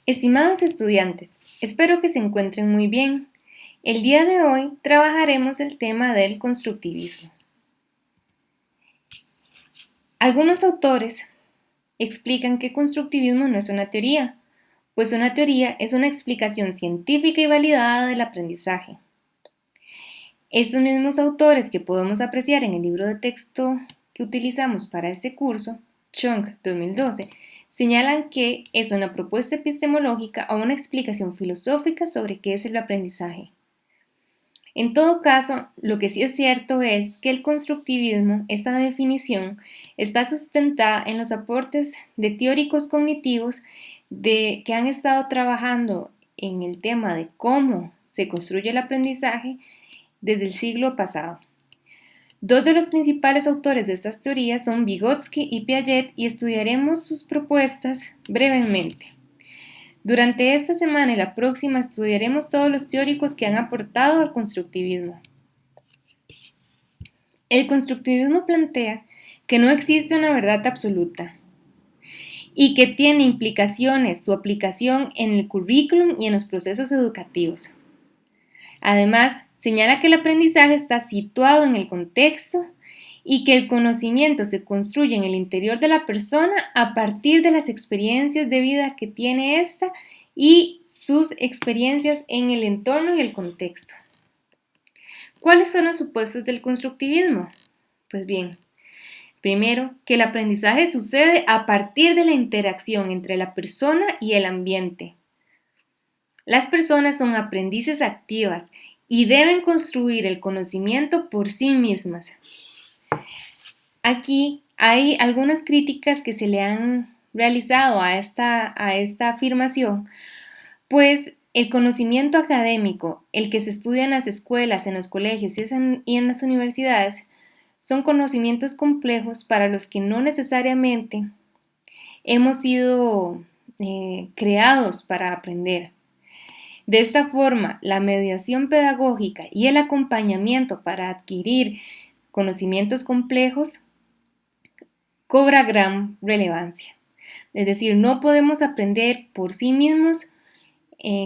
Estimados estudiantes, espero que se encuentren muy bien. El día de hoy trabajaremos el tema del constructivismo. Algunos autores explican que constructivismo no es una teoría, pues una teoría es una explicación científica y validada del aprendizaje. Estos mismos autores que podemos apreciar en el libro de texto que utilizamos para este curso, Chung 2012, señalan que es una propuesta epistemológica o una explicación filosófica sobre qué es el aprendizaje. En todo caso, lo que sí es cierto es que el constructivismo, esta definición, está sustentada en los aportes de teóricos cognitivos que han estado trabajando en el tema de cómo se construye el aprendizaje desde el siglo pasado. Dos de los principales autores de estas teorías son Vygotsky y Piaget y estudiaremos sus propuestas brevemente. Durante esta semana y la próxima estudiaremos todos los teóricos que han aportado al constructivismo. El constructivismo plantea que no existe una verdad absoluta y que tiene implicaciones su aplicación en el currículum y en los procesos educativos. Además, señala que el aprendizaje está situado en el contexto y que el conocimiento se construye en el interior de la persona a partir de las experiencias de vida que tiene ésta y sus experiencias en el entorno y el contexto. ¿Cuáles son los supuestos del constructivismo? Pues bien, primero, que el aprendizaje sucede a partir de la interacción entre la persona y el ambiente. Las personas son aprendices activas y deben construir el conocimiento por sí mismas. Aquí hay algunas críticas que se le han realizado a esta afirmación, pues el conocimiento académico, el que se estudia en las escuelas, en los colegios y en las universidades, son conocimientos complejos para los que no necesariamente hemos sido creados para aprender. De esta forma, la mediación pedagógica y el acompañamiento para adquirir conocimientos complejos cobra gran relevancia. Es decir, no podemos aprender por sí mismos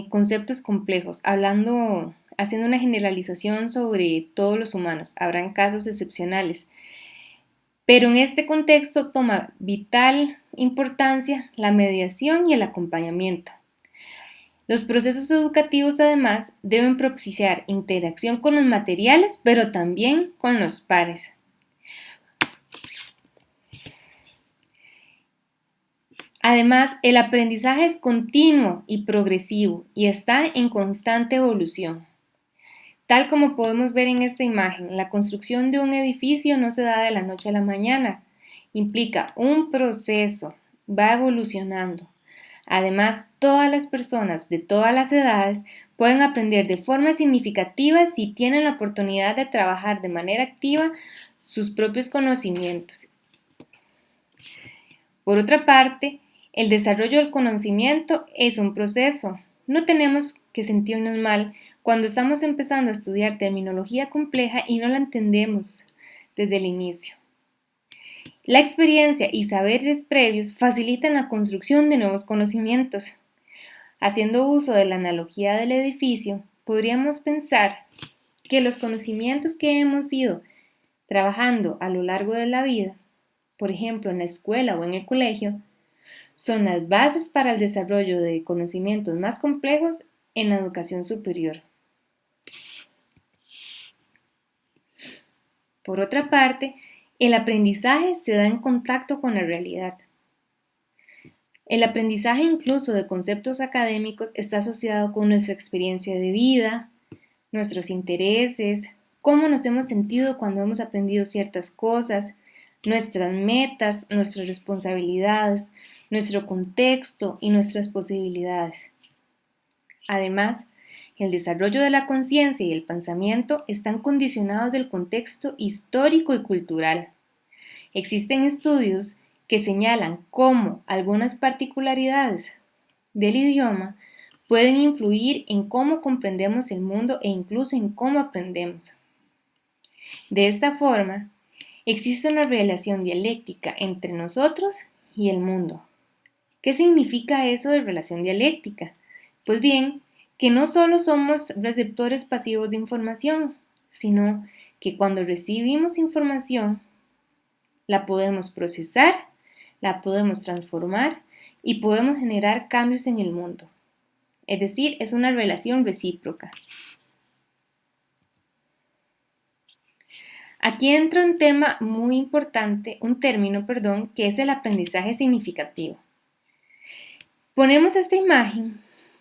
conceptos complejos, haciendo una generalización sobre todos los humanos. Habrán casos excepcionales, pero en este contexto toma vital importancia la mediación y el acompañamiento. Los procesos educativos, además, deben propiciar interacción con los materiales, pero también con los pares. Además, el aprendizaje es continuo y progresivo y está en constante evolución. Tal como podemos ver en esta imagen, la construcción de un edificio no se da de la noche a la mañana, implica un proceso, va evolucionando. Además, todas las personas de todas las edades pueden aprender de forma significativa si tienen la oportunidad de trabajar de manera activa sus propios conocimientos. Por otra parte, el desarrollo del conocimiento es un proceso. No tenemos que sentirnos mal cuando estamos empezando a estudiar terminología compleja y no la entendemos desde el inicio. La experiencia y saberes previos facilitan la construcción de nuevos conocimientos. Haciendo uso de la analogía del edificio, podríamos pensar que los conocimientos que hemos ido trabajando a lo largo de la vida, por ejemplo en la escuela o en el colegio, son las bases para el desarrollo de conocimientos más complejos en la educación superior. Por otra parte, el aprendizaje se da en contacto con la realidad. El aprendizaje incluso de conceptos académicos está asociado con nuestra experiencia de vida, nuestros intereses, cómo nos hemos sentido cuando hemos aprendido ciertas cosas, nuestras metas, nuestras responsabilidades, nuestro contexto y nuestras posibilidades. Además, el desarrollo de la conciencia y el pensamiento están condicionados del contexto histórico y cultural. Existen estudios que señalan cómo algunas particularidades del idioma pueden influir en cómo comprendemos el mundo e incluso en cómo aprendemos. De esta forma, existe una relación dialéctica entre nosotros y el mundo. ¿Qué significa eso de relación dialéctica? Pues bien, que no solo somos receptores pasivos de información, sino que cuando recibimos información, la podemos procesar, la podemos transformar y podemos generar cambios en el mundo. Es decir, es una relación recíproca. Aquí entra un tema muy importante, un término, perdón, que es el aprendizaje significativo. Ponemos esta imagen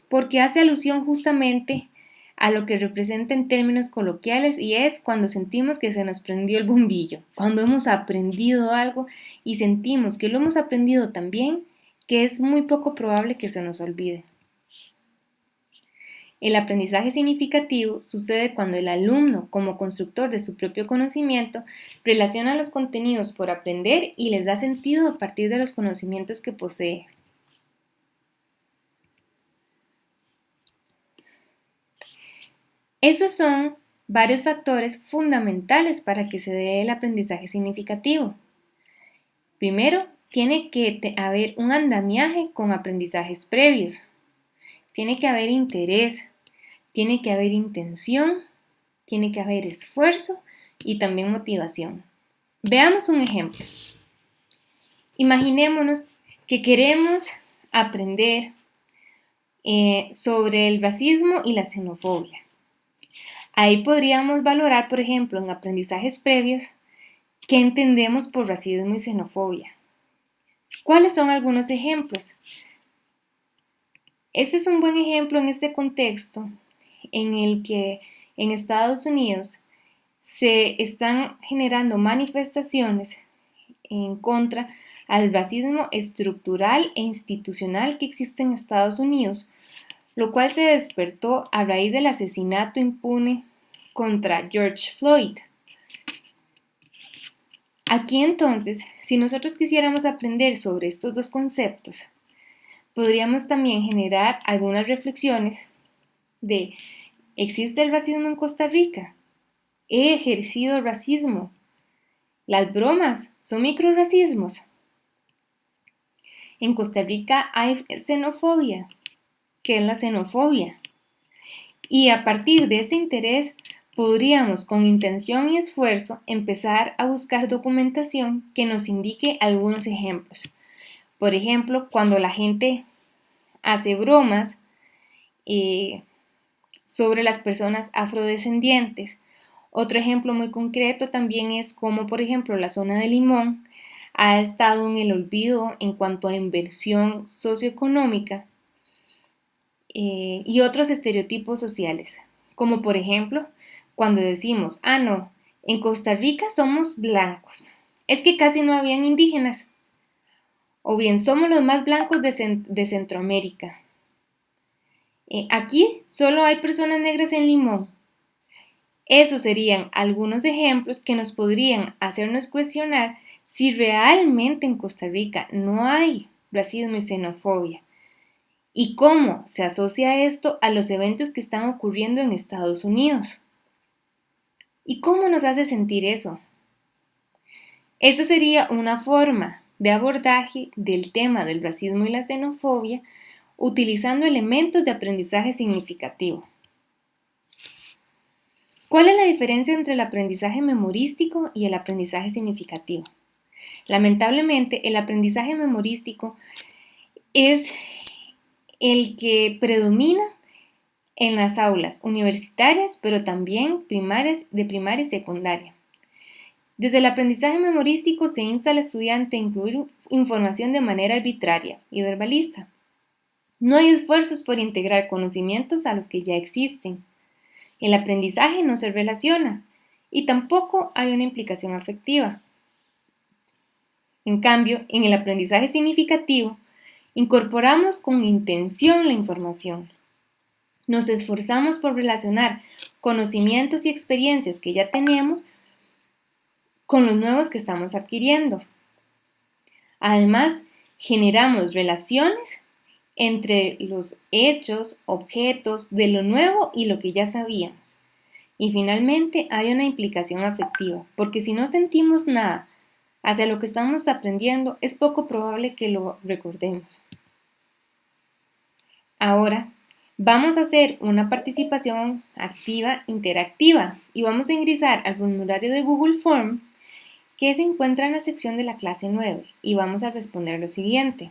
porque hace alusión justamente a lo que representa en términos coloquiales y es cuando sentimos que se nos prendió el bombillo, cuando hemos aprendido algo y sentimos que lo hemos aprendido tan bien que es muy poco probable que se nos olvide. El aprendizaje significativo sucede cuando el alumno, como constructor de su propio conocimiento, relaciona los contenidos por aprender y les da sentido a partir de los conocimientos que posee. Esos son varios factores fundamentales para que se dé el aprendizaje significativo. Primero, tiene que haber un andamiaje con aprendizajes previos. Tiene que haber interés, tiene que haber intención, tiene que haber esfuerzo y también motivación. Veamos un ejemplo. Imaginémonos que queremos aprender sobre el racismo y la xenofobia. Ahí podríamos valorar, por ejemplo, en aprendizajes previos, qué entendemos por racismo y xenofobia. ¿Cuáles son algunos ejemplos? Este es un buen ejemplo en este contexto en el que en Estados Unidos se están generando manifestaciones en contra al racismo estructural e institucional que existe en Estados Unidos, lo cual se despertó a raíz del asesinato impune contra George Floyd. Aquí entonces, si nosotros quisiéramos aprender sobre estos dos conceptos, podríamos también generar algunas reflexiones de, ¿existe el racismo en Costa Rica? ¿He ejercido racismo? ¿Las bromas son microrracismos? En Costa Rica hay xenofobia. ¿Qué es la xenofobia? Y a partir de ese interés podríamos con intención y esfuerzo empezar a buscar documentación que nos indique algunos ejemplos. Por ejemplo, cuando la gente hace bromas sobre las personas afrodescendientes. Otro ejemplo muy concreto también es como, por ejemplo, la zona de Limón ha estado en el olvido en cuanto a inversión socioeconómica y otros estereotipos sociales, como por ejemplo cuando decimos, no, en Costa Rica somos blancos, es que casi no habían indígenas, o bien somos los más blancos de Centroamérica. Aquí solo hay personas negras en Limón. Esos serían algunos ejemplos que nos podrían hacernos cuestionar si realmente en Costa Rica no hay racismo y xenofobia y cómo se asocia esto a los eventos que están ocurriendo en Estados Unidos. ¿Y cómo nos hace sentir eso? Eso sería una forma de abordaje del tema del racismo y la xenofobia utilizando elementos de aprendizaje significativo. ¿Cuál es la diferencia entre el aprendizaje memorístico y el aprendizaje significativo? Lamentablemente, el aprendizaje memorístico es el que predomina en las aulas universitarias, pero también de primaria y secundaria. Desde el aprendizaje memorístico se insta al estudiante a incluir información de manera arbitraria y verbalista. No hay esfuerzos por integrar conocimientos a los que ya existen. El aprendizaje no se relaciona y tampoco hay una implicación afectiva. En cambio, en el aprendizaje significativo, incorporamos con intención la información. Nos esforzamos por relacionar conocimientos y experiencias que ya tenemos con los nuevos que estamos adquiriendo. Además, generamos relaciones entre los hechos, objetos de lo nuevo y lo que ya sabíamos. Y finalmente hay una implicación afectiva, porque si no sentimos nada hacia lo que estamos aprendiendo, es poco probable que lo recordemos. Ahora vamos a hacer una participación activa interactiva y vamos a ingresar al formulario de Google Form que se encuentra en la sección de la clase 9 y vamos a responder lo siguiente.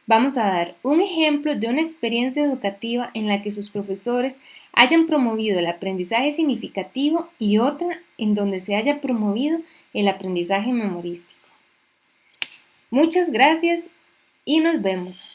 Vamos a dar un ejemplo de una experiencia educativa en la que sus profesores hayan promovido el aprendizaje significativo y otra en donde se haya promovido el aprendizaje memorístico. Muchas gracias y nos vemos.